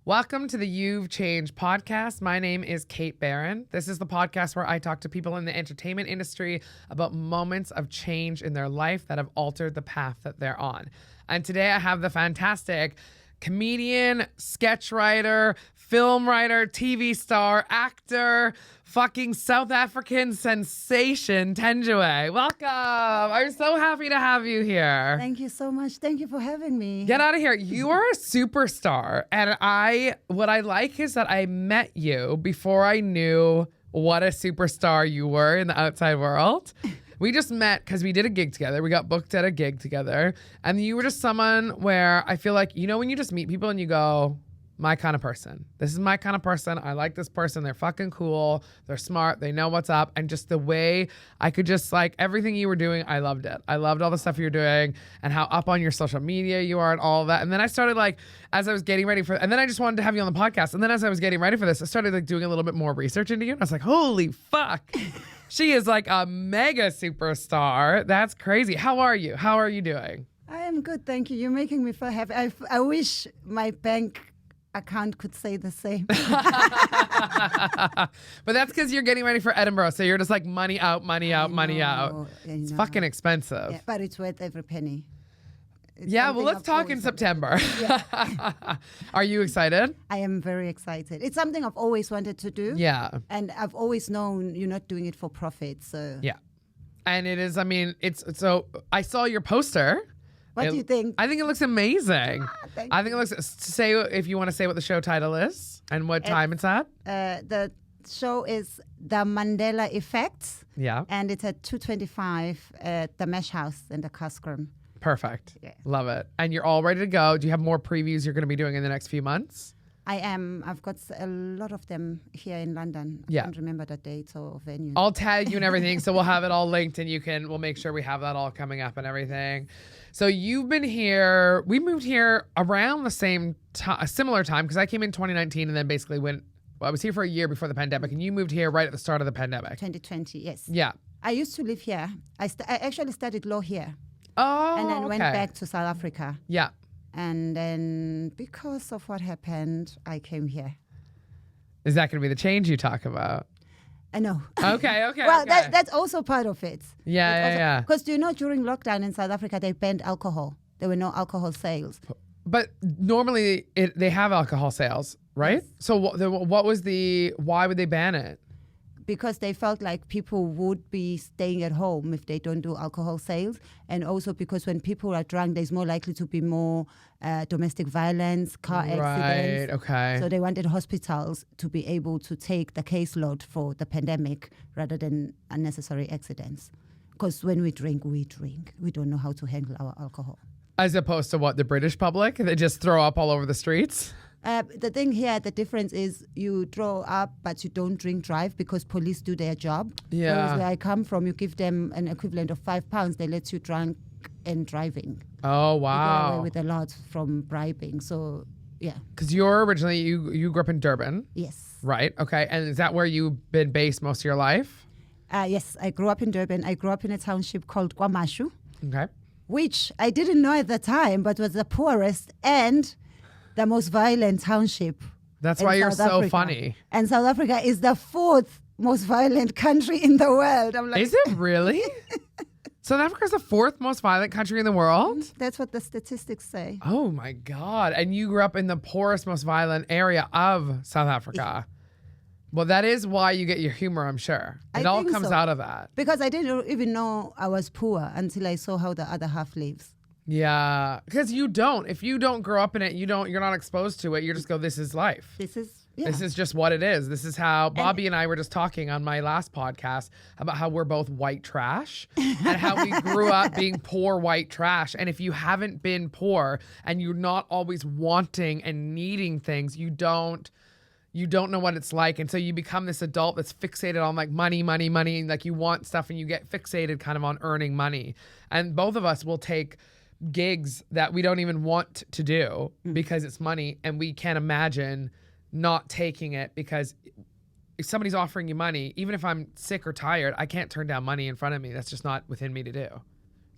Welcome to the You've Changed podcast. My name is Kate Barron. This is the podcast where I talk to people in the entertainment industry about moments of change in their life that have altered the path that they're on. And today I have the fantastic comedian, sketch writer, film writer, TV star, actor, fucking South African sensation, Thenjiwe. Welcome. I'm so happy to have you here. Thank you so much. Thank you for having me. Get out of here. You are a superstar. And what I like is that I met you before I knew what a superstar you were in the outside world. We just met because we did a gig together. We got booked at a gig together. And you were just someone where I feel like, when you just meet people and you go, my kind of person. This is my kind of person. I like this person. They're fucking cool. They're smart. They know what's up. And just the way I could just everything you were doing, I loved it. I loved all the stuff you were doing and how up on your social media you are and all of that. And then I started as I was getting ready and then I just wanted to have you on the podcast. And then as I was getting ready for this, I started doing a little bit more research into you. And I was like, holy fuck. She is a mega superstar. That's crazy. How are you? How are you doing? I am good, thank you. You're making me feel happy. I wish my bank account could say the same. But that's because you're getting ready for Edinburgh. So you're just money out, money out, money out. It's fucking expensive. Yeah, but it's worth every penny. Yeah, well, let's talk in September. Yeah. Are you excited? I am very excited. It's something I've always wanted to do. Yeah. And I've always known you're not doing it for profit. So yeah. And it is, so I saw your poster. What do you think? I think it looks amazing. I think it looks, if you want to say what the show title is and what time it's at. The show is The Mandela Effect. Yeah. And it's at 225 at the Mesh House in the Cuscrum. Perfect. Yeah. Love it. And you're all ready to go. Do you have more previews you're going to be doing in the next few months? I am. I've got a lot of them here in London. I can't remember the dates or venue. I'll tag you and everything, so we'll have it all linked, and we'll make sure we have that all coming up and everything. So you've been here. We moved here around the same time, a similar time, because I came in 2019 and then basically I was here for a year before the pandemic, and you moved here right at the start of the pandemic. 2020, yes. Yeah. I used to live here. I actually studied law here. Oh, and then went back to South Africa. Yeah. And then because of what happened, I came here. Is that going to be the change you talk about? I know. Okay. Well, that's also part of it. Yeah. Because during lockdown in South Africa, they banned alcohol. There were no alcohol sales. But normally they have alcohol sales, right? Yes. So why would they ban it? Because they felt like people would be staying at home if they don't do alcohol sales. And also because when people are drunk, there's more likely to be more domestic violence, car accidents. Right, okay. So they wanted hospitals to be able to take the caseload for the pandemic rather than unnecessary accidents. Because when we drink, we drink. We don't know how to handle our alcohol. As opposed to what, the British public? They just throw up all over the streets? The thing here, the difference is you throw up, but you don't drink drive because police do their job. Yeah. Whereas where I come from, you give them an equivalent of £5, they let you drunk and driving. Oh, wow. You get away with a lot from bribing. So, yeah. Because you're originally, you grew up in Durban. Yes. Right. Okay. And is that where you've been based most of your life? Yes. I grew up in Durban. I grew up in a township called KwaMashu. Okay. Which I didn't know at the time, but was the poorest and the most violent township. That's why you're South so Africa. funny. And South Africa is the 4th most violent country in the world. I'm like, is it really? South Africa is the 4th most violent country in the world? That's what the statistics say. Oh my God. And you grew up in the poorest, most violent area of South Africa. Well, that is why you get your humor, I'm sure. It all comes out of that. Because I didn't even know I was poor until I saw how the other half lives. Yeah, because you don't. If you don't grow up in it, you're not exposed to it. You just go, this is life. This is just what it is. This is how Bobby and I were just talking on my last podcast about how we're both white trash and how we grew up being poor white trash. And if you haven't been poor and you're not always wanting and needing things, you don't know what it's like. And so you become this adult that's fixated on money, and you want stuff and you get fixated kind of on earning money. And both of us will take gigs that we don't even want to do because it's money, and we can't imagine not taking it because if somebody's offering you money, even if I'm sick or tired, I can't turn down money in front of me. That's just not within me to do.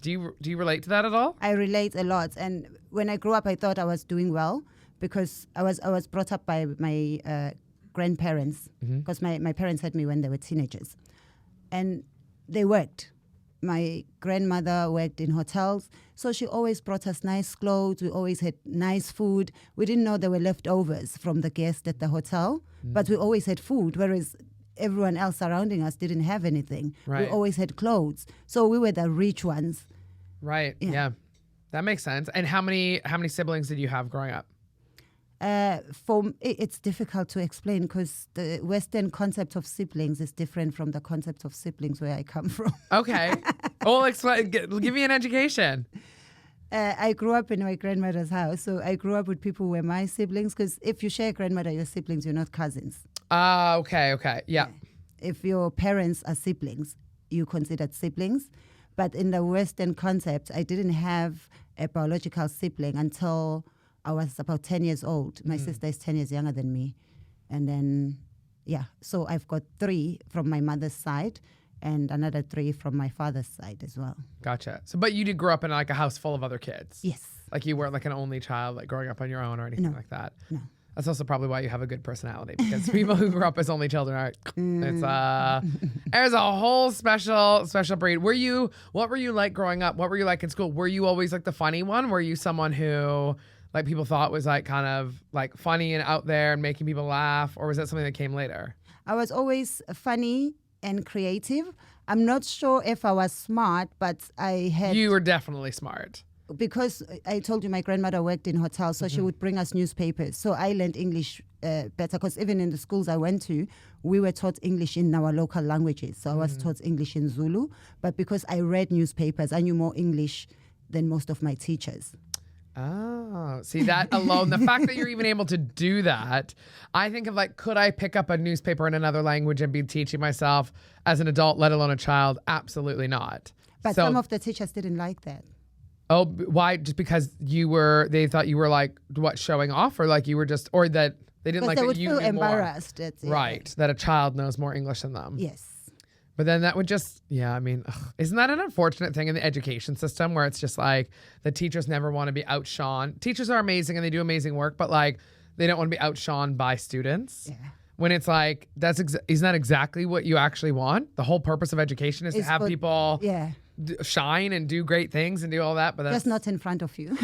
Do you relate to that at all? I relate a lot. And when I grew up, I thought I was doing well because I was brought up by my grandparents, because my parents had me when they were teenagers, and they worked. My grandmother worked in hotels, so she always brought us nice clothes. We always had nice food. We didn't know there were leftovers from the guests at the hotel, but we always had food, whereas everyone else surrounding us didn't have anything. Right. We always had clothes. So we were the rich ones. Right. Yeah. That makes sense. And how many siblings did you have growing up? It's difficult to explain because the Western concept of siblings is different from the concept of siblings where I come from. Okay. Well, explain. Give me an education. I grew up in my grandmother's house, so I grew up with people who were my siblings, because if you share a grandmother, your siblings, you're not cousins. Okay. Yeah. If your parents are siblings, you considered siblings. But in the Western concept, I didn't have a biological sibling until I was about 10 years old. My sister is 10 years younger than me. And then, so I've got 3 from my mother's side and another 3 from my father's side as well. Gotcha. So, but you did grow up in like a house full of other kids? Yes. Like you weren't like an only child, like growing up on your own or anything like that? No. That's also probably why you have a good personality, because people who grew up as only children are, there's a whole special breed. What were you like growing up? What were you like in school? Were you always like the funny one? Were you someone who like people thought was like kind of like funny and out there and making people laugh, or was that something that came later? I was always funny and creative. I'm not sure if I was smart, but I had... You were definitely smart. Because I told you my grandmother worked in hotels, so she would bring us newspapers. So I learned English better, because even in the schools I went to, we were taught English in our local languages. So I was taught English in Zulu, but because I read newspapers, I knew more English than most of my teachers. Oh, see that alone, the fact that you're even able to do that, I think of like, could I pick up a newspaper in another language and be teaching myself as an adult, let alone a child? Absolutely not. But some of the teachers didn't like that. Oh, why? Just because they thought you were like, what, showing off, or like you were just, or that they didn't like they that would you feel knew embarrassed. More. Right, that a child knows more English than them. Yes. But then that would just, isn't that an unfortunate thing in the education system where it's just like the teachers never want to be outshone? Teachers are amazing and they do amazing work, but like they don't want to be outshone by students. Yeah. When it's like, isn't that exactly what you actually want? The whole purpose of education is to have people shine and do great things and do all that. But that's just not in front of you.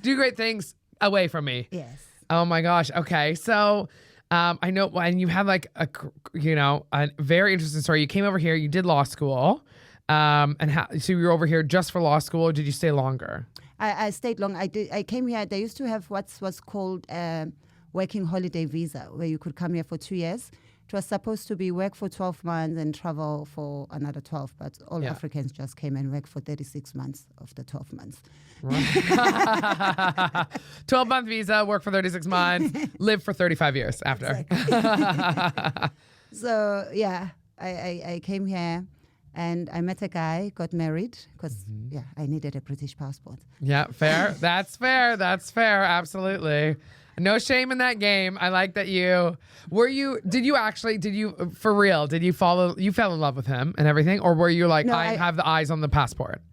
Do great things away from me. Yes. Oh my gosh. Okay. So I know, and you had like a very interesting story. You came over here, you did law school. So you were over here just for law school, or did you stay longer? I stayed long. I came here. They used to have what was called working holiday visa, where you could come here for 2 years. It was supposed to be work for 12 months and travel for another 12, but all Africans just came and worked for 36 months of the 12 months. Right. 12-month visa, work for 36 months, live for 35 years after. Exactly. So, I came here and I met a guy, got married, because, I needed a British passport. Yeah, fair. That's fair. That's fair. Absolutely. No shame in that game. I like that for real, you fell in love with him and everything? Or were you like, no, I have the eyes on the passport?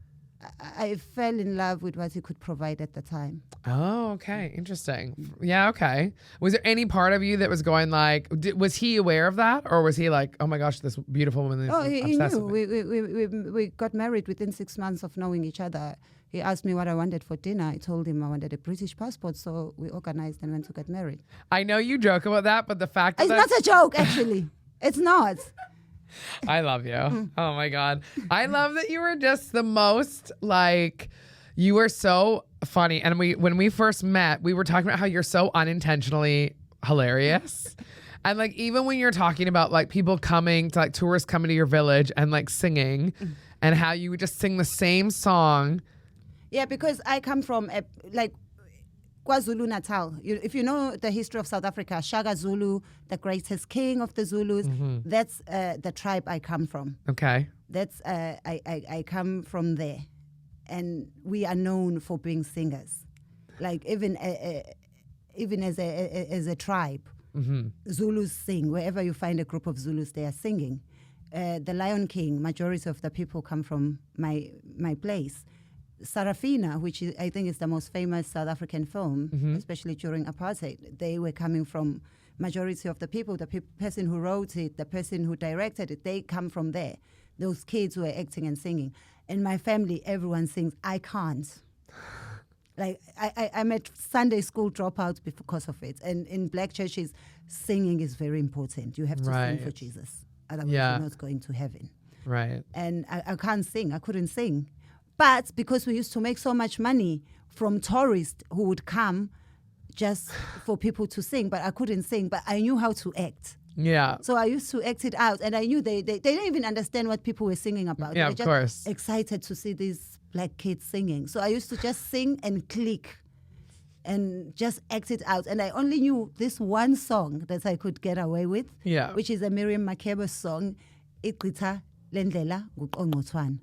I fell in love with what he could provide at the time. Oh, okay. Interesting. Yeah, okay. Was there any part of you that was going like, was he aware of that? Or was he like, oh my gosh, this beautiful woman is obsessed with me? We got married within 6 months of knowing each other. He asked me what I wanted for dinner. I told him I wanted a British passport, so we organized and went to get married. I know you joke about that, but the fact that... It's not a joke, actually. It's not. I love you. Oh my God. I love that you were just the most like, you were so funny. And when we first met, we were talking about how you're so unintentionally hilarious. And like, even when you're talking about like people coming to like tourists coming to your village and like singing and how you would just sing the same song. Yeah, because I come from KwaZulu-Natal. If you know the history of South Africa, Shaka Zulu, the greatest king of the Zulus, that's the tribe I come from. Okay. That's I come from there. And we are known for being singers. Like even as a tribe, Zulus sing. Wherever you find a group of Zulus, they are singing. The Lion King, majority of the people come from my place. Sarafina, which is, I think is the most famous South African film, especially during apartheid, they were coming from majority of the people, the person who wrote it, the person who directed it, they come from there. Those kids were acting and singing. In my family, everyone sings. I can't. Like, I'm at Sunday school dropouts because of it. And in black churches, singing is very important. You have to sing for Jesus. Otherwise, you're not going to heaven. Right. And I can't sing. I couldn't sing. But because we used to make so much money from tourists who would come just for people to sing, but I couldn't sing, but I knew how to act. Yeah. So I used to act it out, and I knew they didn't even understand what people were singing about. Yeah, they were of just course. excited to see these black kids singing. So I used to just sing and click and just act it out. And I only knew this one song that I could get away with, which is a Miriam Makeba song, Iqitha Lendlela Nguqongqothwane.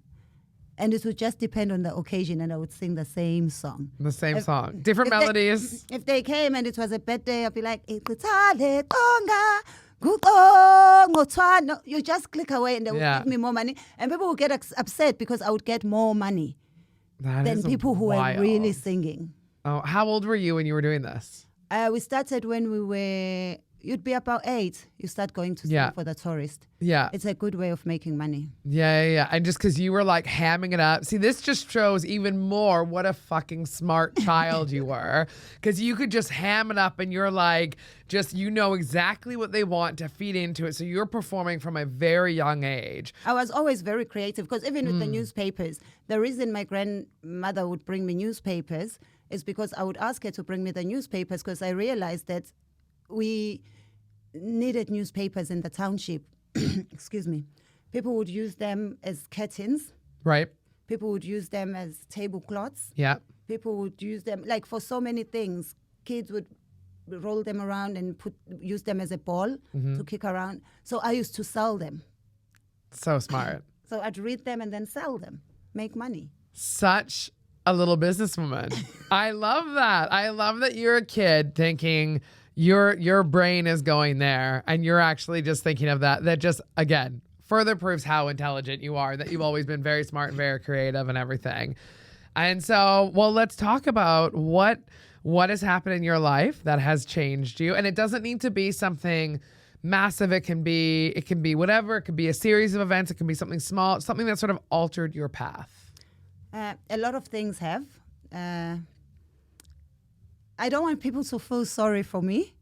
And it would just depend on the occasion, and I would sing the same song. The same song. Different melodies. If they came and it was a birthday, I'd be like, Iqitha Leqonga Nguqongqothwane. No, you just click away and they would give me more money. And people would get upset because I would get more money than people who were really singing. Oh, how old were you when you were doing this? We started when we were, you'd be about 8. You start going to sing for the tourist. Yeah. It's a good way of making money. Yeah. And just because you were like hamming it up. See, this just shows even more what a fucking smart child you were. Because you could just ham it up and you're like, you know exactly what they want to feed into it. So you're performing from a very young age. I was always very creative because even with the newspapers, the reason my grandmother would bring me newspapers is because I would ask her to bring me the newspapers because I realized that we needed newspapers in the township. Excuse me. People would use them as curtains. Right. People would use them as tablecloths. Yeah. People would use them like for so many things. Kids would roll them around and use them as a ball to kick around. So I used to sell them. So smart. So I'd read them and then sell them, make money. Such a little businesswoman. I love that. I love that you're a kid thinking your brain is going there and you're actually just thinking of that. That just, again, further proves how intelligent you are, that you've always been very smart and very creative and everything. And so, well, let's talk about what has happened in your life that has changed you. And it doesn't need to be something massive. It can be whatever. It could be a series of events. It can be something small, something that sort of altered your path. A lot of things have. I don't want people to feel sorry for me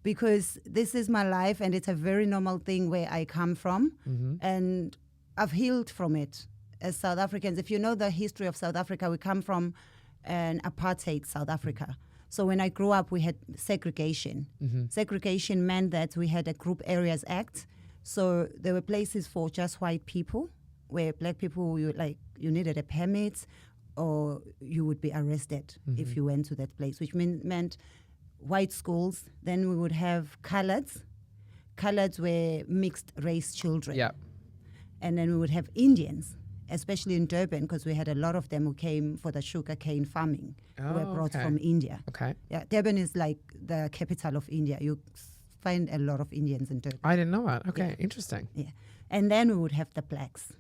because this is my life and it's a very normal thing where I come from. And I've healed from it as South Africans. If you know the history of South Africa, we come from an apartheid South Africa. So when I grew up, we had segregation. Segregation meant that we had a Group Areas Act. So there were places for just white people where black people, you needed a permit or you would be arrested if you went to that place, which meant white schools. Then we would have coloreds. Coloreds were mixed race children. Yeah. And then we would have Indians, especially in Durban, because we had a lot of them who came for the sugarcane farming, who were brought from India. Okay. Yeah, Durban is like the capital of India. You find a lot of Indians in Durban. I didn't know that. Okay, interesting. Yeah. And then we would have the blacks.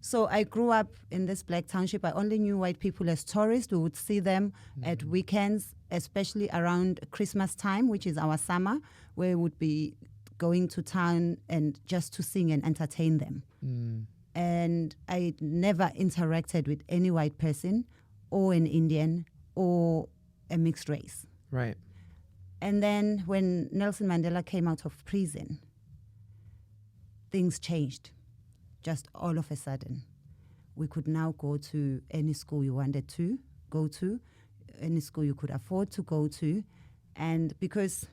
So I grew up in this black township. I only knew white people as tourists. We would see them at weekends, especially around Christmas time, which is our summer, where we would be going to town and just to sing and entertain them. And I never interacted with any white person or an Indian or a mixed race. Right. And then when Nelson Mandela came out of prison, things changed. Just all of a sudden, we could now go to any school you wanted to go to, any school you could afford to go to. And because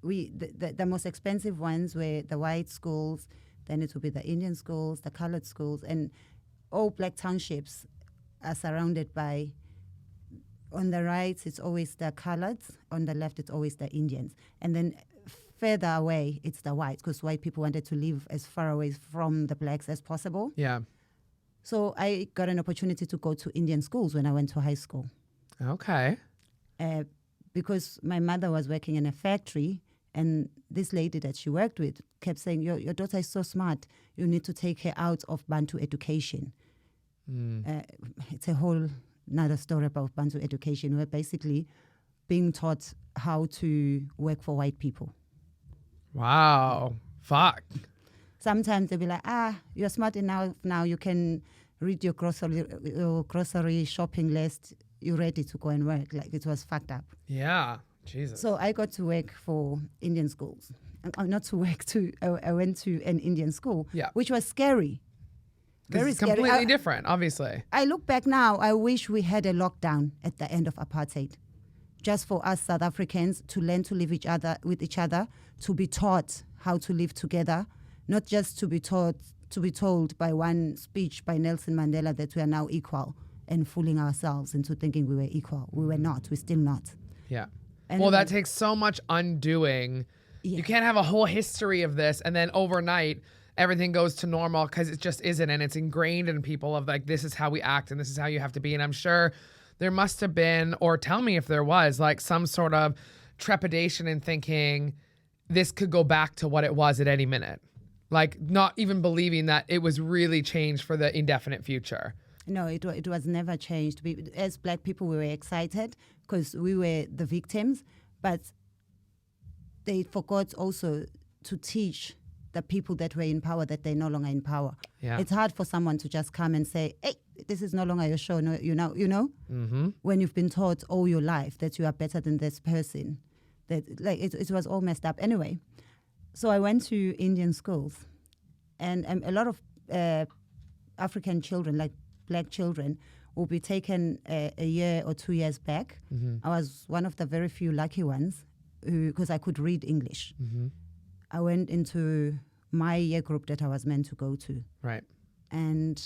the most expensive ones were the white schools, then it would be the Indian schools, the colored schools, and all black townships are surrounded by, on the right, it's always the coloreds, on the left, it's always the Indians. And then further away, it's the whites, because white people wanted to live as far away from the blacks as possible. Yeah. So I got an opportunity to go to Indian schools when I went to high school. Okay. Because my mother was working in a factory, and this lady that she worked with kept saying, your daughter is so smart, you need to take her out of Bantu education. It's a whole another story about Bantu education. We're basically being taught how to work for white people. Wow. Fuck. Sometimes they'll be like, you're smart enough now, you can read your grocery shopping list, you're ready to go and work. Like, it was fucked up. Yeah. Jesus. So I got to work for Indian schools. Not to work, I went to an Indian school, which was scary. Very scary. Completely different, obviously. I look back now, I wish we had a lockdown at the end of apartheid. Just for us South Africans to learn to live with each other, to be taught how to live together, not just to be told by one speech by Nelson Mandela that we are now equal and fooling ourselves into thinking we were equal. We were not. We're still not. Yeah. Well, that takes so much undoing. Yeah. You can't have a whole history of this and then overnight everything goes to normal, because it just isn't, and it's ingrained in people of like, this is how we act and this is how you have to be. And I'm sure there must have been, or tell me if there was, like some sort of trepidation in thinking this could go back to what it was at any minute. Like not even believing that it was really changed for the indefinite future. No, it was never changed. As Black people, we were excited because we were the victims, but they forgot also to teach the people that were in power that they're no longer in power. Yeah. It's hard for someone to just come and say, hey, this is no longer your show. No, you know, mm-hmm. When you've been taught all your life that you are better than this person, that like it was all messed up. Anyway, so I went to Indian schools, and a lot of African children, like Black children, will be taken a year or 2 years back. Mm-hmm. I was one of the very few lucky ones because I could read English. Mm-hmm. I went into my year group that I was meant to go to. Right. And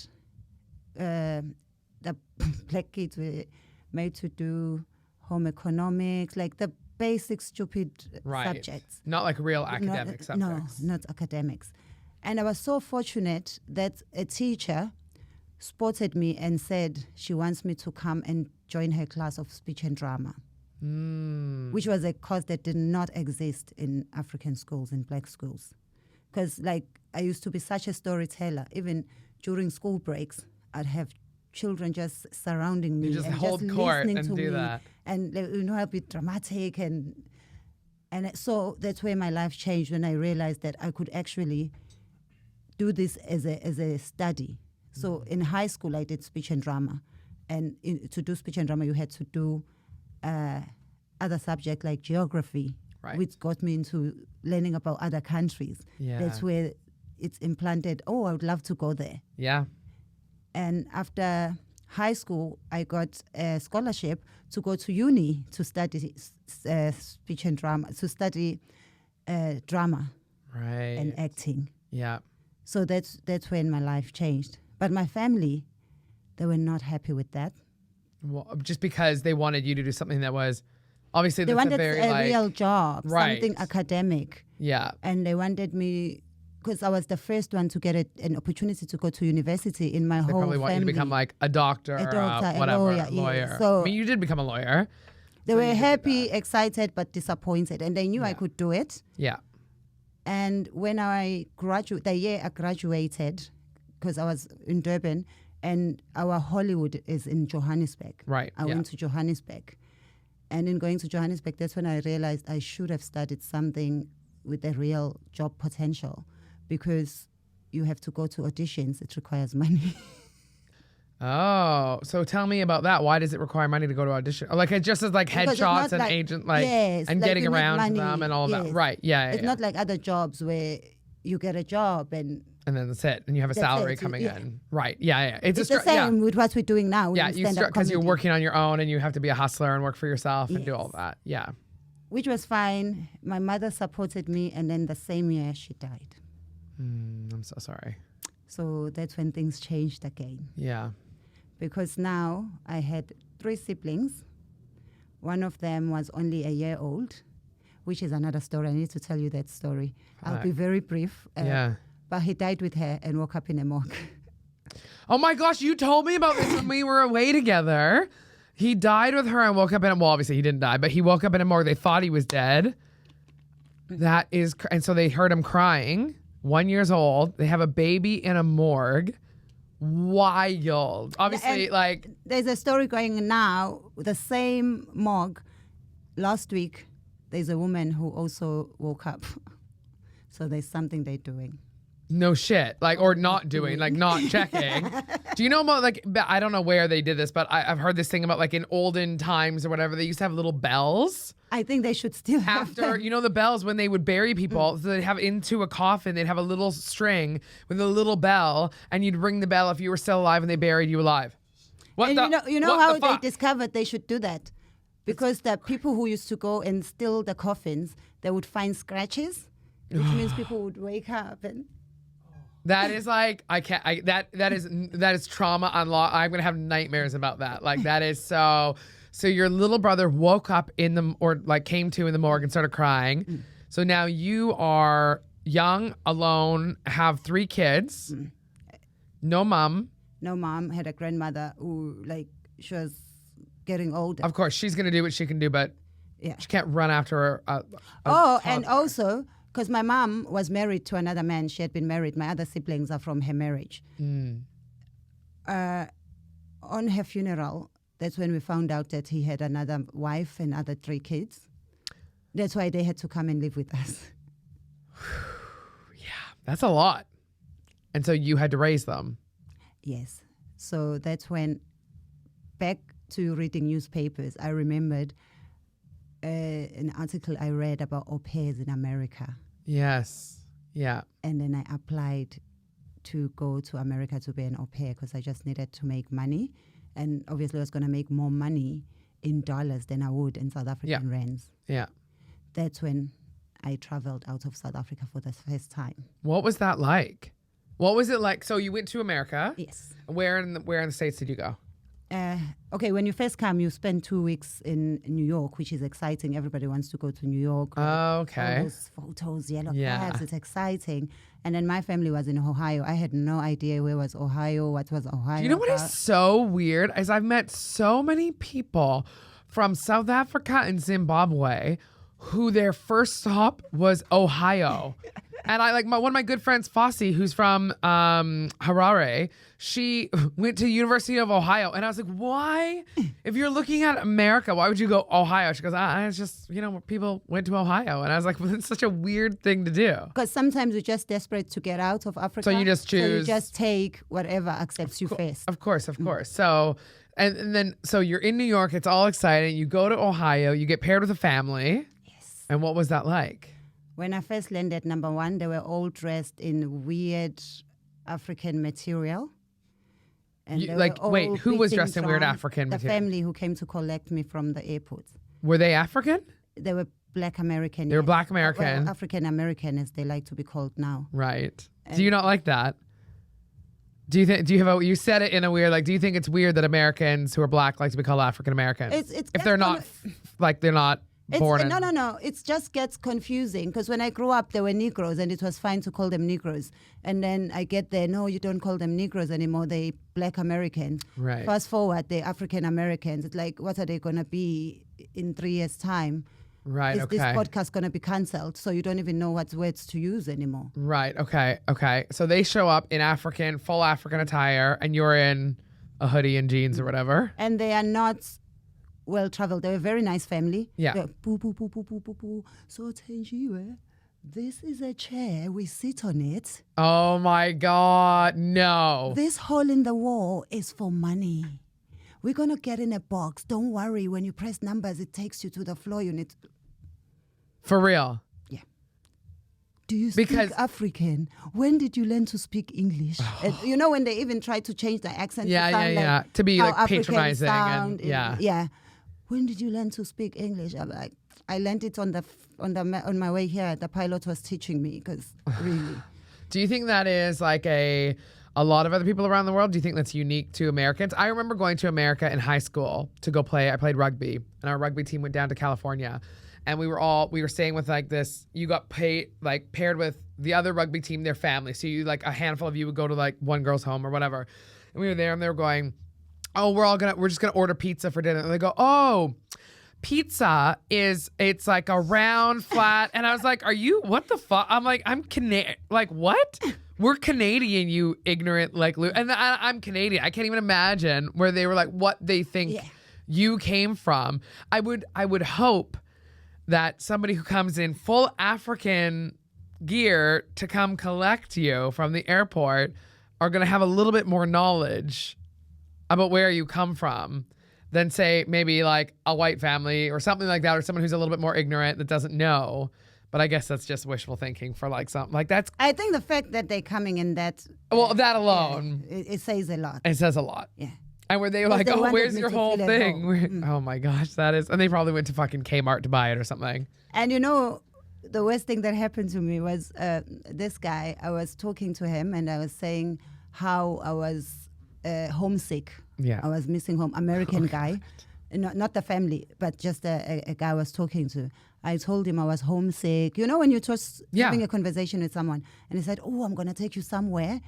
the Black kids were made to do home economics, like the basic stupid subjects. Not like real academic subjects. No, not academics. And I was so fortunate that a teacher spotted me and said she wants me to come and join her class of speech and drama. Which was a course that did not exist in African schools, in Black schools. Because like I used to be such a storyteller. Even during school breaks, I'd have children just surrounding me. You just hold court and do that. And I'd be dramatic. And so that's where my life changed, when I realized that I could actually do this as a study. So in high school, I did speech and drama. And to do speech and drama, you had to do other subjects like geography, which got me into learning about other countries. Yeah. That's where it's implanted, I would love to go there. Yeah. And after high school, I got a scholarship to go to uni to study speech and drama, to study drama and acting. Yeah. So that's when my life changed. But my family, they were not happy with that. Well, just because they wanted you to do something that was, obviously they that's wanted a very real job, something academic. Yeah. And they wanted me, because I was the first one to get an opportunity to go to university in my whole family. They probably want you to become like a doctor, whatever, a lawyer. Yeah. So I mean, you did become a lawyer. They were happy, excited, but disappointed, and they knew I could do it. Yeah. And when the year I graduated, because I was in Durban, and our Hollywood is in Johannesburg. Right. I went to Johannesburg. And in going to Johannesburg, that's when I realized I should have studied something with a real job potential, because you have to go to auditions. It requires money. Oh, so tell me about that. Why does it require money to go to audition? Like it just is like headshots and agent, and like getting around to them and all that. Right. Yeah. It's not like other jobs where you get a job and then that's it, and you have a salary coming in. Right. Yeah. It's the same with what we're doing now. Yeah. Because you're working on your own and you have to be a hustler and work for yourself and do all that. Yeah. Which was fine. My mother supported me, and then the same year she died. I'm so sorry. So that's when things changed again. Yeah. Because now I had 3 siblings. One of them was only a year old, which is another story. I need to tell you that story. I'll be very brief. But he died with her and woke up in a morgue. Oh my gosh, you told me about this when we were away together. He died with her and woke up in a, well, obviously he didn't die, but he woke up in a morgue. They thought he was dead. That is, and so they heard him crying, 1 year old. They have a baby in a morgue. wild. Obviously, And like, there's a story going now, the same morgue. Last week, there's a woman who also woke up. So there's something they're doing. no shit. Like, or not doing, like, not checking. Do you know about, like, I don't know where they did this, but I've heard this thing about, like, in olden times or whatever, they used to have little bells. I think they should still have After, them. you know, the bells when they would bury people, so they'd have into a coffin, they'd have a little string with a little bell, and you'd ring the bell if you were still alive and they buried you alive. What And the, you know what how the they fuck? discovered they should do that? Because the people who used to go and steal the coffins, they would find scratches, which means people would wake up and... That is like, that is trauma unlocked. I'm going to have nightmares about that. Like, that is so your little brother woke up came to in the morgue and started crying. So now you are young, alone, have 3 kids, no mom. No mom, had a grandmother who, like, she was getting older. Of course, she's going to do what she can do, but Yeah. she can't run after her. And also, because my mom was married to another man. She had been married. My other siblings are from her marriage. On her funeral, that's when we found out that he had another wife and other 3 kids. That's why they had to come and live with us. That's a lot. And so you had to raise them. Yes. So that's when, back to reading newspapers, I remembered an article I read about au pairs in America. Yes. Yeah. And then I applied to go to America to be an au pair because I just needed to make money. And obviously I was going to make more money in dollars than I would in South African rands. Yeah. That's when I traveled out of South Africa for the first time. What was that like? What was it like? So you went to America. Yes. Where in the States did you go? Okay, when you first come, you spend 2 weeks in New York, which is exciting. Everybody wants to go to New York. Oh, okay. All those photos, yellow Yeah. cabs, it's exciting. And then my family was in Ohio. I had no idea where was Ohio, what was Ohio. You know what is so weird is I've met so many people from South Africa and Zimbabwe who their first stop was Ohio. And I one of my good friends, Fossey, who's from Harare, she went to University of Ohio. And I was like, why? If you're looking at America, why would you go Ohio? She goes, it's just, people went to Ohio. And I was like, well, it's such a weird thing to do. Because sometimes you're just desperate to get out of Africa. So you just choose. So you just take whatever accepts you first. Of course. So, and then, so you're in New York. It's all exciting. You go to Ohio. You get paired with a family. Yes. And what was that like? When I first landed, number one, they were all dressed in weird African material. And they were all wait, who was beating dressed in weird drums. African The material? family who came to collect me from the airport. Were they African? They were Black American. They were yes. Black American. Well, African American, as they like to be called now. Right. Do you not like that? Do you have you said it in a weird, do you think it's weird that Americans who are black like to be called African American? It's if they're not, they're not born in. No. It just gets confusing because when I grew up, there were Negroes and it was fine to call them Negroes. And then I get there, no, you don't call them Negroes anymore. They Black Americans. Right. Fast forward, they're African Americans. It's like, what are they going to be in 3 years' time? Right, Is okay. this podcast going to be cancelled? So you don't even know what words to use anymore. Right, okay. So they show up in full African attire, and you're in a hoodie and jeans or whatever. And they are not well traveled. They're a very nice family. Yeah. They're boo, boo, boo, boo, boo, boo, boo. So Thenjiwe, this is a chair. We sit on it. Oh my God, no. This hole in the wall is for money. We're going to get in a box. Don't worry. When you press numbers, it takes you to the floor. You need to... For real. Yeah. Do you speak African? When did you learn to speak English? And, when they even try to change the accent. Yeah. To be how like Africans patronizing. sound. And, Yeah. When did you learn to speak English? I'm like, I learned it on my way here. The pilot was teaching me because really. Do you think that is like a lot of other people around the world? Do you think that's unique to Americans? I remember going to America in high school to go play. I played rugby, and our rugby team went down to California, and we were staying with you got paired with the other rugby team, their family. So you a handful of you would go to one girl's home or whatever, and we were there, and they were going, oh, we're just gonna order pizza for dinner, and they go, oh, pizza it's like a round flat, and I was like, what the fuck? I'm like, I'm Canadian, what? We're Canadian, you ignorant, like, and I'm Canadian. I can't even imagine where they were like, what they think you came from. I would hope that somebody who comes in full African gear to come collect you from the airport are going to have a little bit more knowledge about where you come from than, say, maybe like a white family or something like that, or someone who's a little bit more ignorant that doesn't know. But I guess that's just wishful thinking for like something like that's. I think the fact that they're coming in that. Well, that alone. It says a lot. It says a lot. Yeah. And were they like, they oh, wanted where's me your to whole feel at thing? home. Oh my gosh, that is. And they probably went to fucking Kmart to buy it or something. And you know, the worst thing that happened to me was this guy. I was talking to him and I was saying how I was homesick. Yeah. I was missing home. American guy. Not the family, but just a guy I was talking to. I told him I was homesick. You know, when you're just having a conversation with someone and he said, oh, I'm going to take you somewhere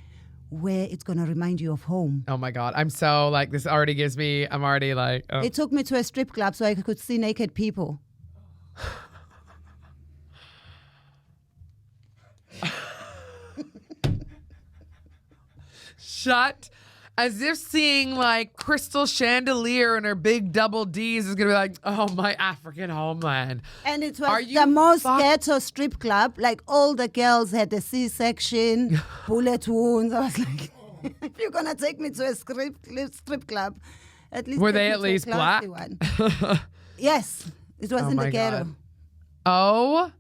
where it's going to remind you of home. Oh my God. I'm so like, this already gives me, I'm already like. Oh. It took me to a strip club so I could see naked people. Shut. As if seeing like Crystal Chandelier and her big double D's is going to be like, oh, my African homeland. And it was the most ghetto strip club. Like all the girls had a C-section, bullet wounds. I was like, if you're going to take me to a strip club, at least were they at least black? One. Yes. It was in the ghetto. God. Oh,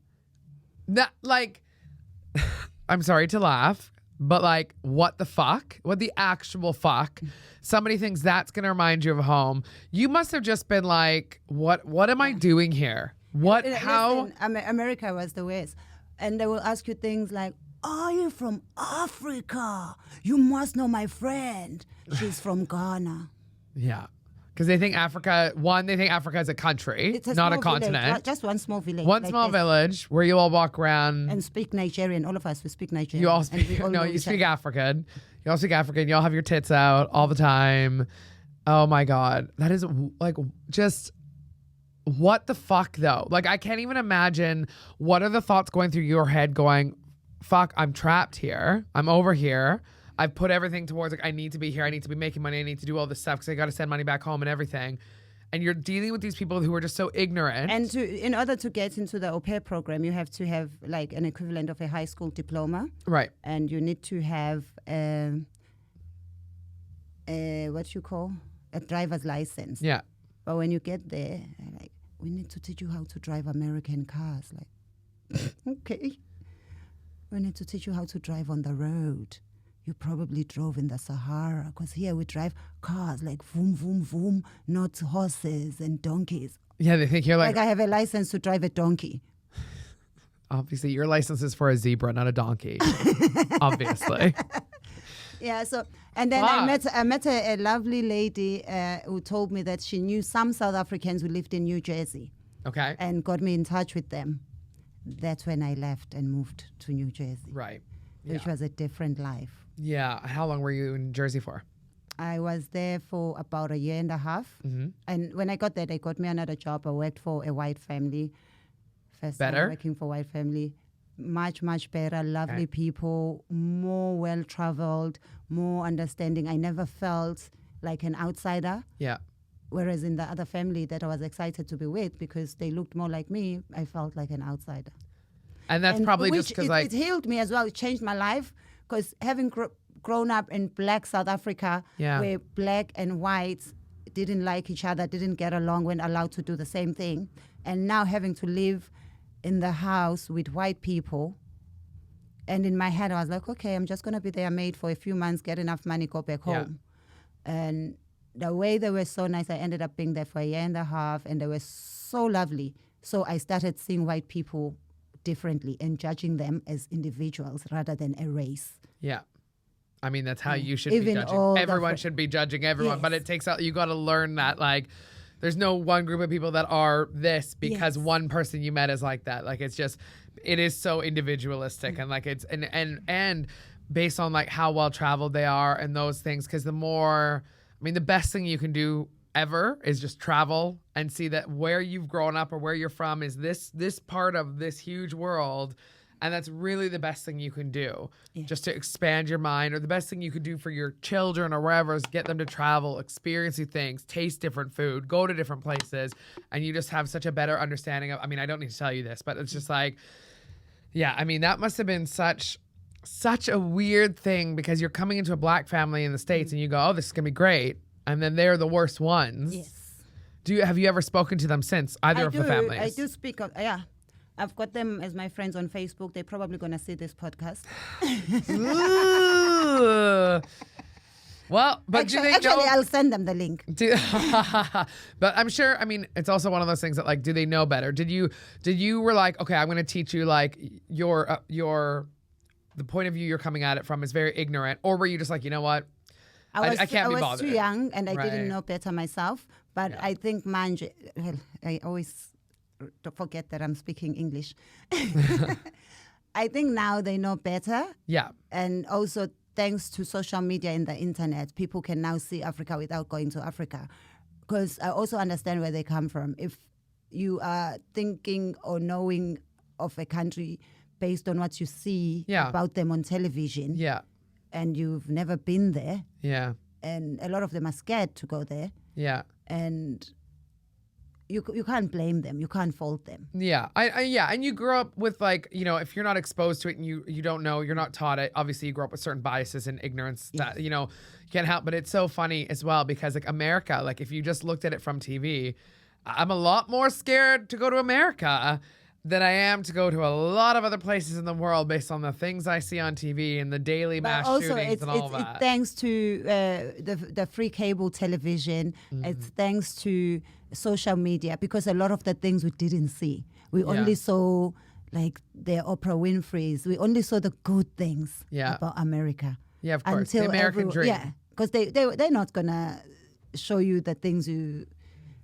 that like, I'm sorry to laugh. But like, what the fuck? What the actual fuck? Somebody thinks that's going to remind you of home. You must have just been like, what am I doing here? What, how? Listen, America was the worst. And they will ask you things like, are you from Africa? You must know my friend. She's from Ghana. Yeah. Because they think Africa is a country, not a continent. Village, just one small village. One small village where you all walk around. And speak Nigerian. All of us, we speak Nigerian. You all speak, you speak African. You all speak African. You all have your tits out all the time. Oh my God. That is like just, what the fuck though? Like I can't even imagine what are the thoughts going through your head going, fuck, I'm trapped here. I'm over here. I've put everything towards like I need to be here. I need to be making money. I need to do all this stuff because I got to send money back home and everything. And you're dealing with these people who are just so ignorant. And in order to get into the au pair program, you have to have like an equivalent of a high school diploma. Right. And you need to have what you call a driver's license. Yeah. But when you get there, like, we need to teach you how to drive American cars. Like, okay. We need to teach you how to drive on the road. You probably drove in the Sahara because here we drive cars like vroom, vroom, vroom, not horses and donkeys. Yeah, they think you're like I have a license to drive a donkey. Obviously, your license is for a zebra, not a donkey. Obviously. Yeah, so, and then I met a lovely lady who told me that she knew some South Africans who lived in New Jersey. Okay. And got me in touch with them. That's when I left and moved to New Jersey. Right. Which was a different life. Yeah. How long were you in Jersey for? I was there for about 1.5 years. Mm-hmm. And when I got there, they got me another job. I worked for a white family. First time working for a white family. Much, much better. Lovely people. More well-traveled. More understanding. I never felt like an outsider. Yeah. Whereas in the other family that I was excited to be with, because they looked more like me, I felt like an outsider. And that's probably just because it healed me as well. It changed my life because having grown up in black South Africa, where black and whites didn't like each other, didn't get along, weren't allowed to do the same thing, and now having to live in the house with white people, and in my head I was like, okay, I'm just going to be their maid for a few months, get enough money, go back home. And the way they were so nice, I ended up being there for 1.5 years, and they were so lovely. So I started seeing white people differently and judging them as individuals rather than a race. Yeah. I mean, that's how you should be judging. Everyone should be judging everyone, but it takes out, you got to learn that, like, there's no one group of people that are this because one person you met is like that. Like, it's just, it is so individualistic and like it's, and based on like how well traveled they are and those things. Cause the best thing you can do ever is just travel and see that where you've grown up or where you're from is this part of this huge world, And that's really the best thing you can do, Yeah. just to expand your mind, or the best thing you could do for your children or wherever is get them to travel, experience new things, taste different food, go to different places, and you just have such a better understanding of, I mean, I don't need to tell you this, but it's just like, yeah, I mean, that must have been such a weird thing, because you're coming into a black family in the States and you go, oh, this is going to be great. And then they're the worst ones. Yes. Have you ever spoken to them since, either of the families? I do speak of, yeah. I've got them as my friends on Facebook. They're probably going to see this podcast. Well, but do they actually, know? I'll send them the link. But I'm sure, I mean, it's also one of those things that, like, do they know better? Did you were like, okay, I'm going to teach you, like, the point of view you're coming at it from is very ignorant, or were you just like, you know what? I can't be bothered. I was too young and I Right. didn't know better myself. But Yeah. I think I always forget that I'm speaking English. I think now they know better. Yeah. And also thanks to social media and the internet, people can now see Africa without going to Africa. Because I also understand where they come from. If you are thinking or knowing of a country based on what you see Yeah. about them on television, Yeah. and you've never been there, Yeah. and a lot of them are scared to go there, Yeah. and you can't blame them, you can't fault them. Yeah, yeah, and you grew up with, like, you know, if you're not exposed to it and you don't know, you're not taught it. Obviously, you grew up with certain biases and ignorance that you know you can't help. But it's so funny as well, because, like, America, like, if you just looked at it from TV, I'm a lot more scared to go to America than I am to go to a lot of other places in the world, based on the things I see on TV and the daily mass shootings and all it's that. thanks to the free cable television. It's thanks to social media, because a lot of the things we didn't see. We only saw, like, the Oprah Winfrey's. We only saw the good things about America. Yeah, of course. The American dream. Yeah, because they're not going to show you the things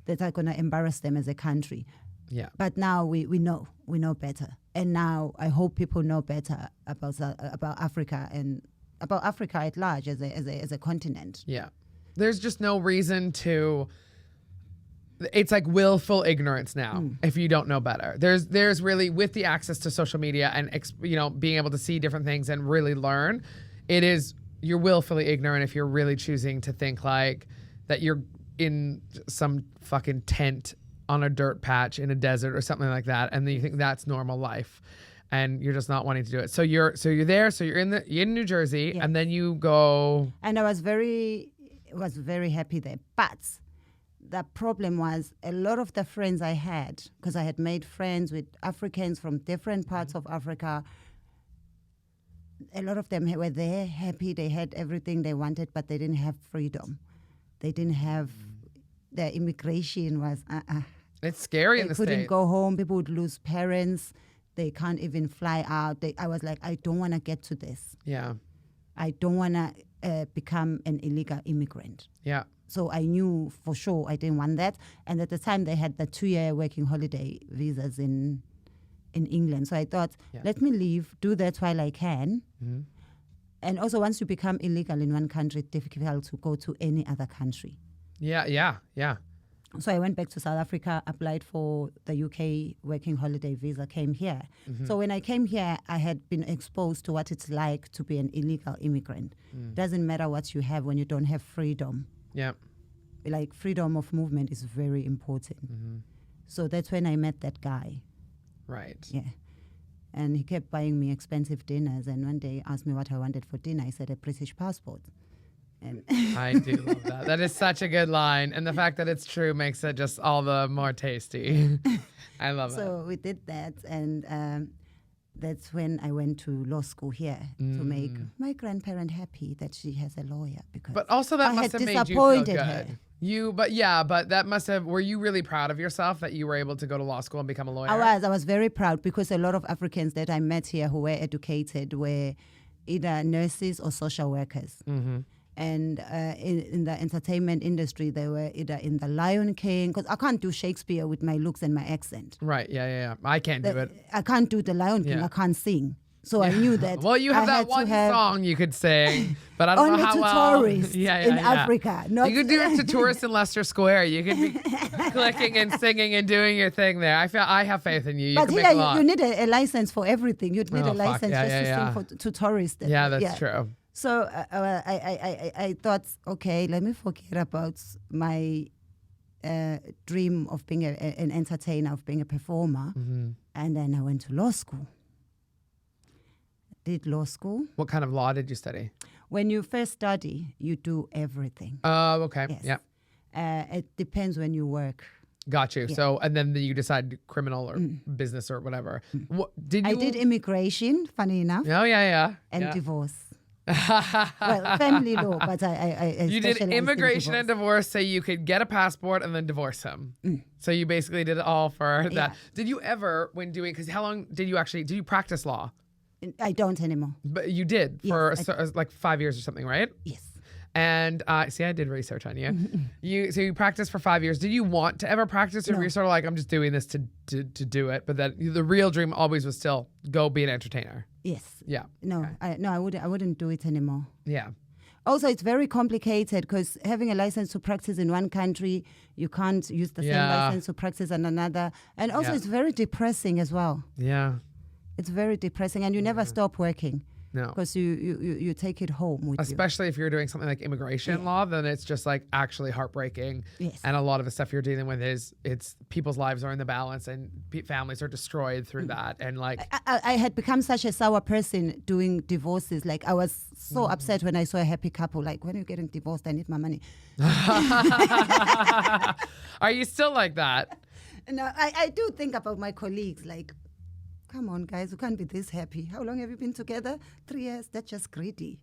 that are going to embarrass them as a country. Yeah. But now we know better, and now I hope people know better about Africa and about Africa at large as a continent. Yeah. There's just no reason to. It's like willful ignorance now if you don't know better. There's really, with the access to social media and being able to see different things and really learn, you're willfully ignorant if you're really choosing to think like that you're in some fucking tent on a dirt patch in a desert or something like that, and then you think that's normal life, and you're just not wanting to do it. So you're there. So you're in New Jersey, and then you go. And I was very happy there, but the problem was a lot of the friends I had, because I had made friends with Africans from different parts of Africa. A lot of them were there, happy, they had everything they wanted, but they didn't have freedom. They didn't have. The immigration was It's scary in the States. They couldn't go home. People would lose parents. They can't even fly out. I was like, I don't want to get to this. Yeah. I don't want to become an illegal immigrant. Yeah. So I knew for sure I didn't want that. And at the time, they had the 2-year working holiday visas in England. So I thought, let me leave, do that while I can. Mm-hmm. And also, once you become illegal in one country, it's difficult to go to any other country. Yeah. So I went back to South Africa, applied for the UK working holiday visa, came here. Mm-hmm. So when I came here, I had been exposed to what it's like to be an illegal immigrant. Doesn't matter what you have when you don't have freedom. Yeah. Like, freedom of movement is very important. Mm-hmm. So that's when I met that guy. Right. Yeah. And he kept buying me expensive dinners. And one day he asked me what I wanted for dinner. I said, a British passport. I do love that. That is such a good line. And the fact that it's true makes it just all the more tasty. I love it. So we did that. And that's when I went to law school here to make my grandparent happy that she has a lawyer. But also that must have made you feel good. Her. But that must have, were you really proud of yourself that you were able to go to law school and become a lawyer? I was very proud, because a lot of Africans that I met here who were educated were either nurses or social workers. Mm-hmm. And in the entertainment industry, they were either in The Lion King, because I can't do Shakespeare with my looks and my accent. Right, yeah. I can't do it. I can't do The Lion King. I can't sing. So I knew that. Well, you have I that had to one have song you could sing, but I don't only know how to well. tourists in Africa. Not You could do it to tourists in Leicester Square. You could be clicking and singing and doing your thing there. I have faith in you. You but can here make a lot. you need a license for everything. You'd need Oh, a fuck. license Yeah, just yeah, to sing to tourists. Yeah, that's true. So I thought, okay, let me forget about my dream of being an entertainer, of being a performer. Mm-hmm. And then I went to law school. Did law school. What kind of law did you study? When you first study, you do everything. Oh, okay. Yes. Yeah. It depends when you work. Got you. Yeah. So, and then you decide criminal or business or whatever. What, did you? I did immigration, funny enough, Oh, yeah. and divorce. Well, family law, but I You did specialized in immigration divorce. and divorce so you could get a passport and then divorce him. So you basically did it all for that. Yeah. Did you ever, when doing, because how long did you practice law? I don't anymore. But you did for like 5 years or something, right? Yes. And see, I did research on you. So you practiced for 5 years. Did you want to ever practice, or No. were you sort of like, I'm just doing this to do it? But then the real dream always was still go be an entertainer. Yes. Yeah. No, Okay. I wouldn't do it anymore. Yeah. Also, it's very complicated because having a license to practice in one country, you can't use the same Yeah. license to practice in another. And also, Yeah. it's very depressing as well. Yeah. It's very depressing, and you never stop working No. because you take it home with you. Especially if you're doing something like immigration law, then it's just like actually heartbreaking. Yes. And a lot of the stuff you're dealing with it's people's lives are in the balance and families are destroyed through that. And like, I had become such a sour person doing divorces. Like, I was so upset when I saw a happy couple. Like, when you're getting divorced, I need my money. are you still like that? No, I do think about my colleagues. Like, come on, guys, you can't be this happy. How long have you been together? 3 years. That's just greedy.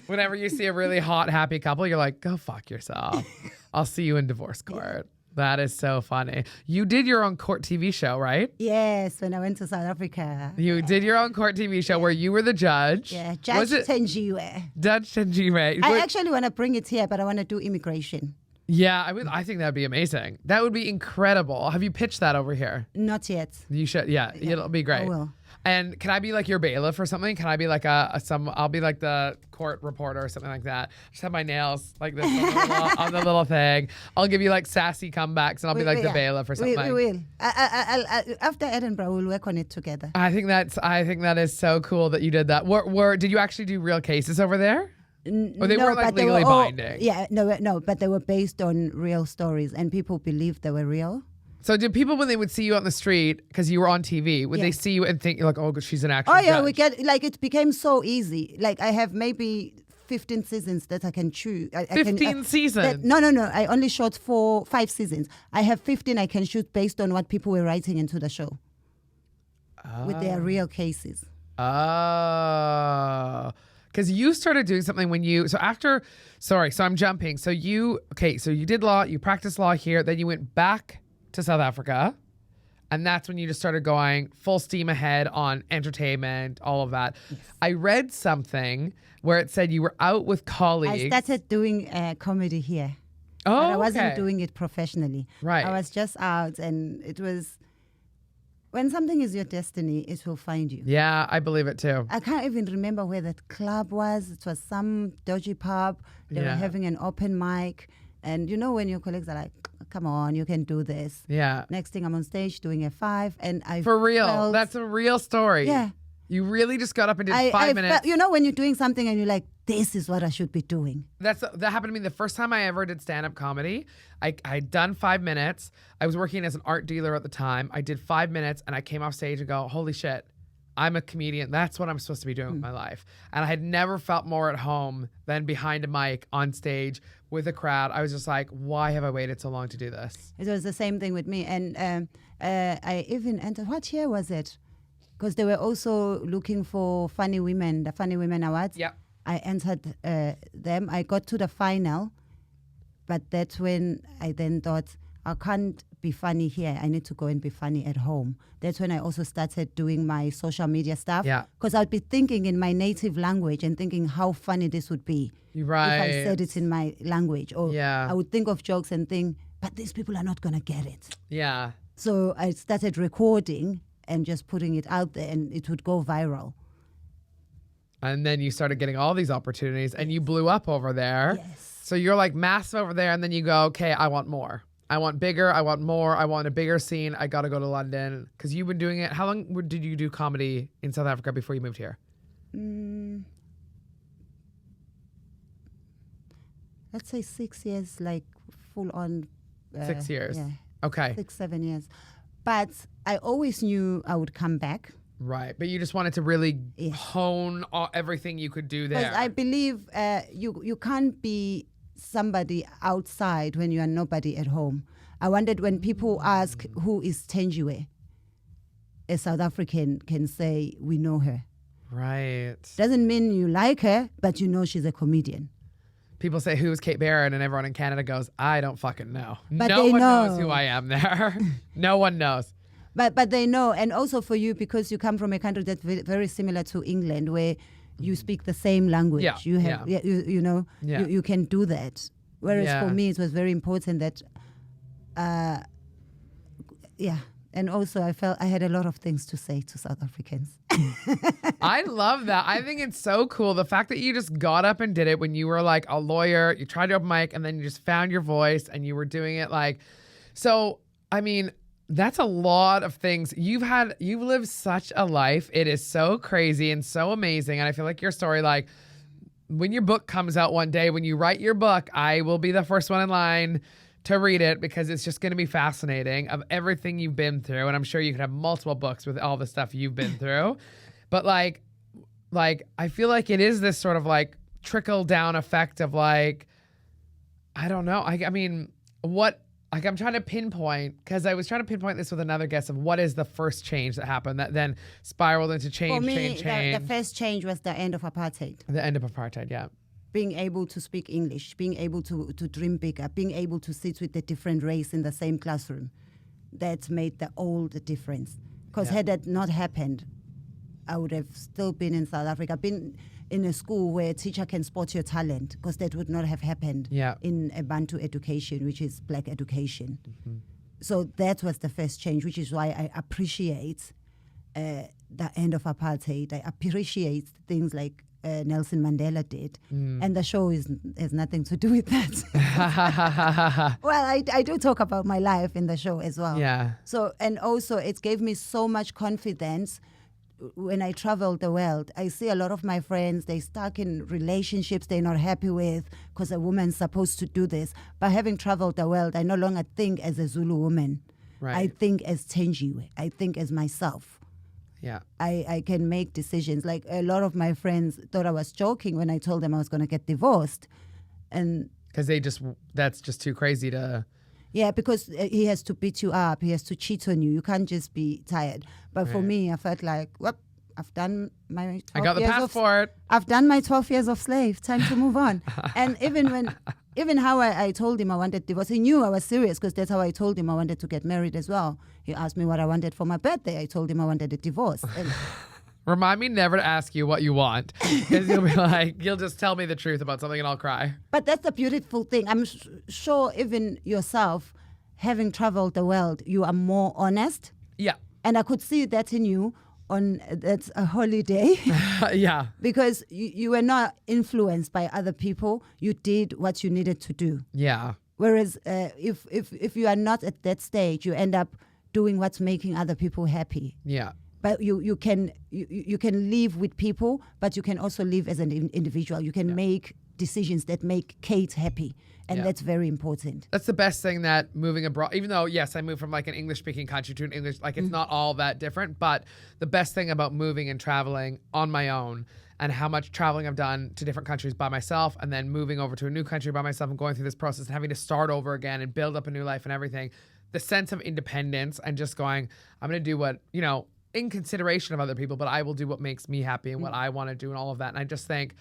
Whenever you see a really hot, happy couple, you're like, go fuck yourself. I'll see you in divorce court. That is so funny. You did your own court TV show, right? Yes, when I went to South Africa. You did your own court TV show where you were the judge. Yeah, Was Judge it Thenjiwe. Judge Thenjiwe? I actually want to bring it here, but I want to do immigration. Yeah, I think that'd be amazing. That would be incredible. Have you pitched that over here? Not yet. You should. Yeah, it'll be great. I will. And can I be like your bailiff or something? Can I be like I'll be like the court reporter or something like that. Just have my nails like this on the little thing. I'll give you like sassy comebacks and I'll be like the bailiff or something. We will. After Edinburgh, we'll work on it together. I think that is so cool that you did that. Did you actually do real cases over there? Or they weren't like but they legally were all- binding? Yeah, no, but they were based on real stories and people believed they were real. So did people, when they would see you on the street, because you were on TV, would they see you and think like, oh, she's an actual Oh yeah, judge? we get like it became so easy. Like I have maybe 15 seasons that I can choose. 15 seasons? No. I only shot 5 seasons. I have 15 I can shoot based on what people were writing into the show with their real cases. Oh. Because you started doing something when you, so I'm jumping. So you did law, you practiced law here, then you went back to South Africa. And that's when you just started going full steam ahead on entertainment, all of that. Yes. I read something where it said you were out with colleagues. I started doing comedy here. Oh, but I wasn't doing it professionally. Right. I was just out, and it was, when something is your destiny, it will find you. Yeah, I believe it too. I can't even remember where that club was. It was some dodgy pub. They were having an open mic. And you know when your colleagues are like, come on, you can do this. Yeah. Next thing I'm on stage doing a 5 and I For real. felt, That's a real story. Yeah. You really just got up and did 5 minutes. You know when you're doing something and you're like, this is what I should be doing. That happened to me the first time I ever did stand-up comedy. I'd done 5 minutes. I was working as an art dealer at the time. I did 5 minutes and I came off stage and go, holy shit, I'm a comedian. That's what I'm supposed to be doing with my life. And I had never felt more at home than behind a mic on stage with a crowd. I was just like, why have I waited so long to do this? It was the same thing with me. And I even entered, what year was it? Because they were also looking for Funny Women, the Funny Women Awards. Yeah. I entered them. I got to the final, but that's when I then thought, I can't be funny here. I need to go and be funny at home. That's when I also started doing my social media stuff. Yeah. Because I'd be thinking in my native language and thinking how funny this would be Right. if I said it in my language. Or Yeah. I would think of jokes and think, but these people are not going to get it. Yeah. So I started recording and just putting it out there, and it would go viral. And then you started getting all these opportunities and you blew up over there. Yes. So you're like massive over there, and then you go, okay, I want more. I want bigger. I want more. I want a bigger scene. I got to go to London. Because you've been doing it. How long did you do comedy in South Africa before you moved here? Let's say 6 years, like full on. 6 years. Yeah. Okay. 6-7 years. But I always knew I would come back. Right. But you just wanted to really hone everything you could do there. Because I believe you can't be somebody outside when you are nobody at home. I wanted when people ask who is Thenjiwe, a South African can say, we know her. Right. Doesn't mean you like her, but you know she's a comedian. People say, who's Kate Barron? And everyone in Canada goes, I don't fucking know. But no they one know. knows who I am there. No one knows. But they know. And also for you, because you come from a country that's very similar to England, where you speak the same language. Yeah, you have, you know, Yeah. you can do that. Whereas for me, it was very important that, And also I felt I had a lot of things to say to South Africans. I love that. I think it's so cool. The fact that you just got up and did it when you were like a lawyer, you tried to open mic, and then you just found your voice and you were doing it like, so, I mean, that's a lot of things. You've lived such a life. It is so crazy and so amazing. And I feel like your story, like when your book comes out one day, when you write your book, I will be the first one in line to read it because it's just going to be fascinating of everything you've been through. And I'm sure you could have multiple books with all the stuff you've been through. But like, I feel like it is this sort of like trickle down effect of like, I don't know. I mean, what, like I'm trying to pinpoint, because I was trying to pinpoint this with another guest of what is the first change that happened that then spiraled into change, For me, change. the first change was the end of apartheid. The end of apartheid, yeah. Being able to speak English, being able to dream bigger, being able to sit with a different race in the same classroom. That made all the difference. Because had that not happened, I would have still been in South Africa, been in a school where a teacher can spot your talent, because that would not have happened in a Bantu education, which is black education. Mm-hmm. So that was the first change, which is why I appreciate the end of apartheid. I appreciate things like Nelson Mandela did. And the show has nothing to do with that. Well, I do talk about my life in the show as well. Yeah. So, and also it gave me so much confidence when I travel the world. I see a lot of my friends, they stuck in relationships they're not happy with because a woman's supposed to do this. But having traveled the world, I no longer think as a Zulu woman. Right. I think as Thenjiwe. I think as myself. Yeah. I can make decisions. Like a lot of my friends thought I was joking when I told them I was going to get divorced. And because that's just too crazy to... Yeah, because he has to beat you up. He has to cheat on you. You can't just be tired. But for me, I felt like, well, I've done my 12 I got the passport. I've done my 12 years of slave. Time to move on. And even how I told him I wanted divorce, he knew I was serious because that's how I told him I wanted to get married as well. He asked me what I wanted for my birthday. I told him I wanted a divorce. And remind me never to ask you what you want, because you'll be like, you'll just tell me the truth about something and I'll cry. But that's the beautiful thing. I'm sure even yourself, having traveled the world, you are more honest. Yeah. And I could see that in you on that's a holiday. Yeah. Because you were not influenced by other people. You did what you needed to do. Yeah. Whereas if you are not at that stage, you end up doing what's making other people happy. Yeah. But you can live with people, but you can also live as an individual. You can make decisions that make Kate happy. And that's very important. That's the best thing that moving abroad, even though, yes, I moved from like an English-speaking country to an English, like it's not all that different, but the best thing about moving and traveling on my own and how much traveling I've done to different countries by myself and then moving over to a new country by myself and going through this process and having to start over again and build up a new life and everything, the sense of independence and just going, I'm going to do what, in consideration of other people, but I will do what makes me happy and what I want to do and all of that. And I just think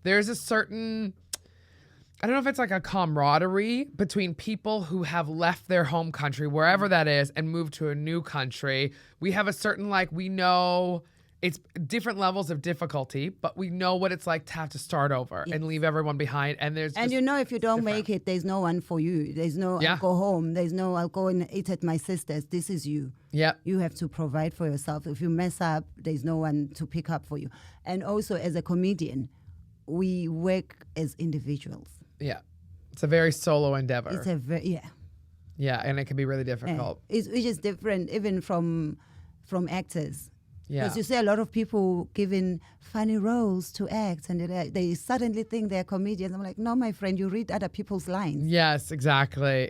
there's a certain, I don't know if it's like a camaraderie between people who have left their home country, wherever that is, and moved to a new country. We have a certain, like, we know it's different levels of difficulty, but we know what it's like to have to start over and leave everyone behind. And there's and if you don't make it, there's no one for you. There's no I'll go home. There's no I'll go and eat at my sister's. This is you. Yeah. You have to provide for yourself. If you mess up, there's no one to pick up for you. And also as a comedian, we work as individuals. Yeah. It's a very solo endeavor. It's a very, Yeah, and it can be really difficult. It's just different even from actors. Yeah. Because you see a lot of people given funny roles to act and they suddenly think they're comedians. I'm like, no, my friend, you read other people's lines. Yes, exactly.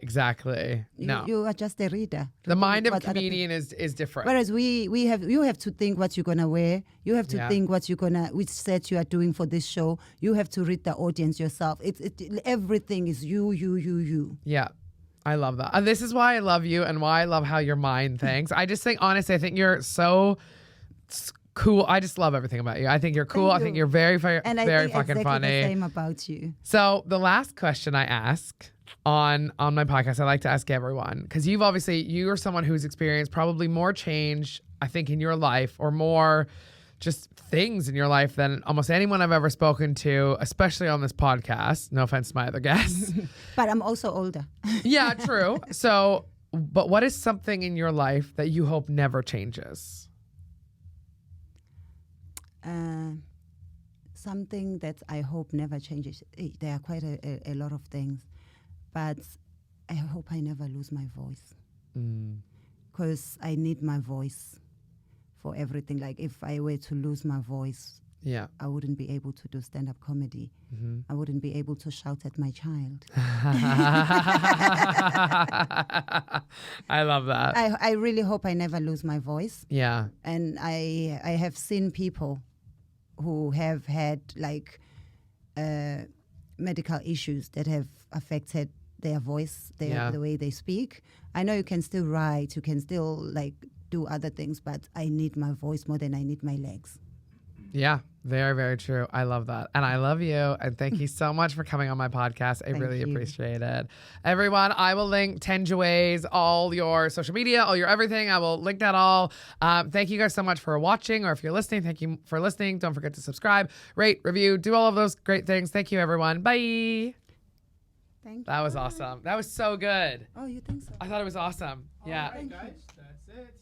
No. You are just a reader. The mind of a comedian is different. Whereas you have to think what you're going to wear. You have to think which set you are doing for this show. You have to read the audience yourself. Everything is you. Yeah. I love that. And this is why I love you and why I love how your mind thinks. I just think, honestly, I think you're so cool. I just love everything about you. I think you're cool. Thank you. I think you're very fucking exactly funny. The same about you. So the last question I ask on my podcast, I like to ask everyone, because you're someone who's experienced probably more change, I think, in your life, or more just things in your life than almost anyone I've ever spoken to, especially on this podcast. No offense to my other guests. But I'm also older. Yeah, true. So, but what is something in your life that you hope never changes? Something that I hope never changes. There are quite a lot of things, but I hope I never lose my voice, because I need my voice for everything. Like if I were to lose my voice, I wouldn't be able to do stand-up comedy. I wouldn't be able to shout at my child. I love that. I really hope I never lose my voice. Yeah. And I have seen people who have had medical issues that have affected their voice, the way they speak. I know you can still write, you can still do other things, but I need my voice more than I need my legs. Yeah, very, very true. I love that. And I love you. And thank you so much for coming on my podcast. I really appreciate it. Everyone, I will link Thenjiwe's, all your social media, all your everything. I will link that all. Thank you guys so much for watching, or if you're listening, thank you for listening. Don't forget to subscribe, rate, review, do all of those great things. Thank you, everyone. Bye. Thank you. That was awesome. That was so good. Oh, you think so? I thought it was awesome. Yeah. All right, guys, that's it.